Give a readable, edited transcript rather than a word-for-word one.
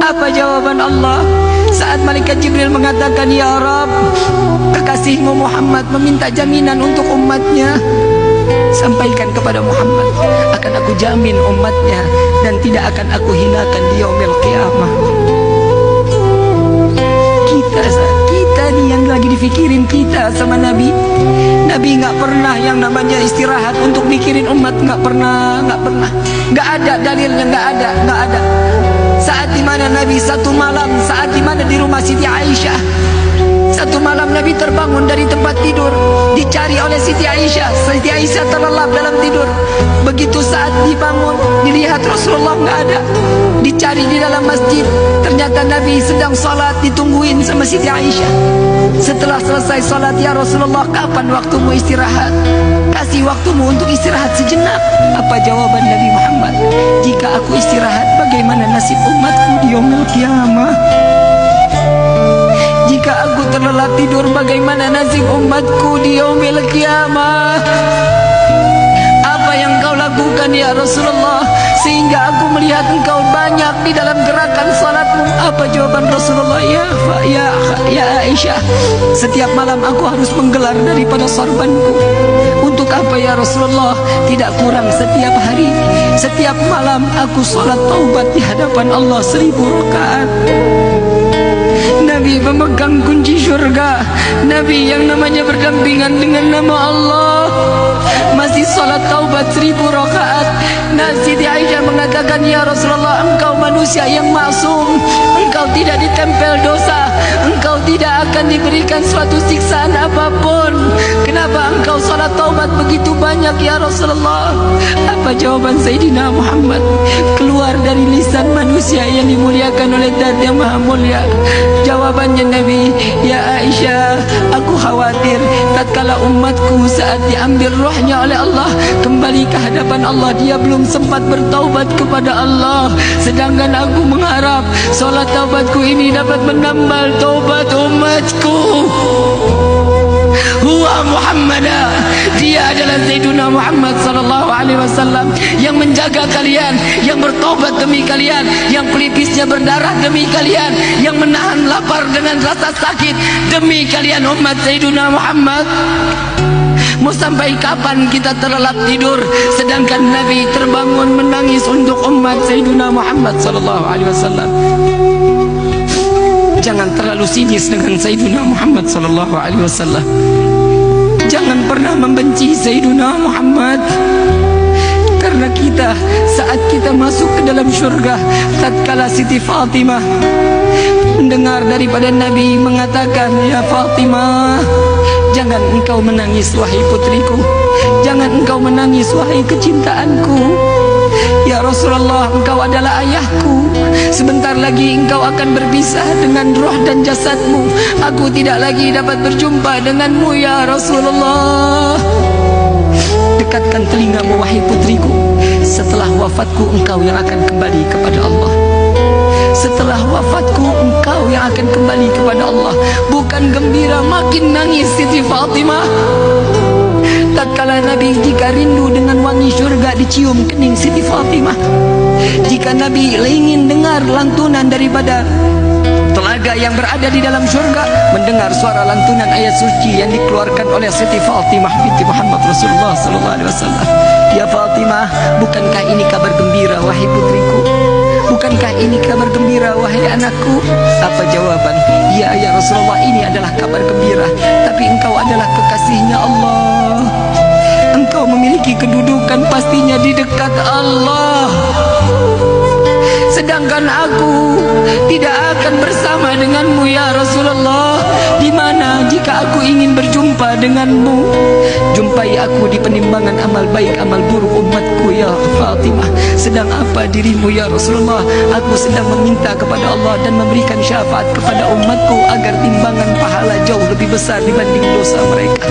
Apa jawaban Allah saat malaikat Jibril mengatakan, ya Rabb, kekasihmu Muhammad meminta jaminan untuk umatnya. Sampaikan kepada Muhammad, akan aku jamin umatnya dan tidak akan aku hinakan di yaumil qiyamah. Kita nih yang lagi difikirin kita sama Nabi. Nabi nggak pernah yang namanya istirahat untuk mikirin umat, nggak pernah. Nggak ada dalilnya, nggak ada. Saat dimana Nabi satu malam, saat dimana di rumah Siti Aisyah, satu malam Nabi terbangun dari tempat tidur, dicari oleh Siti Aisyah. Siti Aisyah terlelap dalam tidur. Begitu saat dibangun, dilihat Rasulullah nggak ada. Dicari di dalam masjid, ternyata Nabi sedang salat, ditungguin sama Siti Aisyah. Setelah selesai salat, ya Rasulullah, kapan waktumu istirahat? Kasih waktumu untuk istirahat sejenak. Apa jawaban Nabi Muhammad? Jika aku istirahat, bagaimana nasib umatku di yaumil qiyamah? Jika aku terlelap tidur, bagaimana nasib umatku di yaumil qiyamah? Apa yang kau lakukan ya Rasulullah sehingga aku melihat engkau banyak di dalam gerakan salatmu? Apa jawaban Rasulullah? Ya Aisyah, setiap malam aku harus menggelar daripada sorbanku. Untuk apa ya Rasulullah? Tidak kurang setiap hari, setiap malam aku salat taubat di hadapan Allah 1000 rakaat. Nabi memegang kunci syurga. Nabi yang namanya berdampingan dengan nama Allah, masih salat taubat 1000 rakaat. Siti Aisyah mengatakan, ya Rasulullah, engkau manusia yang maksum, engkau tidak ditempel dosa, engkau tidak akan diberikan suatu siksaan apapun. Kenapa engkau salat taubat begitu banyak ya Rasulullah? Apa jawaban Sayyidina Muhammad keluar dari lisan manusia yang dimuliakan oleh Zat yang Maha Mulia? Jawabannya Nabi, ya Aisyah, aku khawatir tatkala umatku saat diambil rohnya oleh Allah kembali ke hadapan Allah, dia belum sempat bertaubat kepada Allah. Sedangkan aku mengharap solat taubatku ini dapat menambal taubat umatku. Huwa Muhammadah, dia adalah Sayyiduna Muhammad sallallahu alaihi wasallam yang menjaga kalian, yang bertobat demi kalian, yang pelipisnya berdarah demi kalian, yang menahan lapar dengan rasa sakit demi kalian umat Sayyiduna Muhammad. Mau sampai kapan kita terlelap tidur sedangkan Nabi terbangun menangis untuk umat Sayyiduna Muhammad sallallahu alaihi wasallam? Jangan terlalu sinis dengan Sayyiduna Muhammad sallallahu alaihi wasallam. Jangan pernah membenci Sayyiduna Muhammad. Karena kita saat kita masuk ke dalam syurga, tatkala Siti Fatimah mendengar daripada Nabi mengatakan, ya Fatimah, jangan engkau menangis wahai putriku, jangan engkau menangis wahai kecintaanku. Ya Rasulullah, engkau adalah ayahku. Sebentar lagi engkau akan berpisah dengan roh dan jasadmu. Aku tidak lagi dapat berjumpa denganmu ya Rasulullah. Dekatkan telingamu wahai putriku. Setelah wafatku engkau yang akan kembali kepada Allah. Setelah wafatku engkau yang akan kembali kepada Allah. Bukan gembira, makin nangis Siti Fatimah. Tatkala Nabi jika rindu dengan wangi syurga dicium kening Siti Fatimah. Jika Nabi ingin dengar lantunan daripada telaga yang berada di dalam syurga, mendengar suara lantunan ayat suci yang dikeluarkan oleh Siti Fatimah binti Muhammad Rasulullah sallallahu alaihi wasallam. Ya Fatimah, bukankah ini kabar gembira wahai putriku? Bukankah ini kabar gembira wahai anakku? Apa jawaban? Ya Rasulullah, ini adalah kabar gembira, tapi engkau adalah kekasihnya Allah. Engkau memiliki kedudukan pastinya di dekat Allah. Sedangkan aku tidak akan bersama denganmu ya Rasulullah. Di mana jika aku ingin berjumpa denganmu? Jumpai aku di penimbangan amal baik amal buruk umatku ya Fatimah. Sedang apa dirimu ya Rasulullah? Aku sedang meminta kepada Allah dan memberikan syafaat kepada umatku agar timbangan pahala jauh lebih besar dibanding dosa mereka.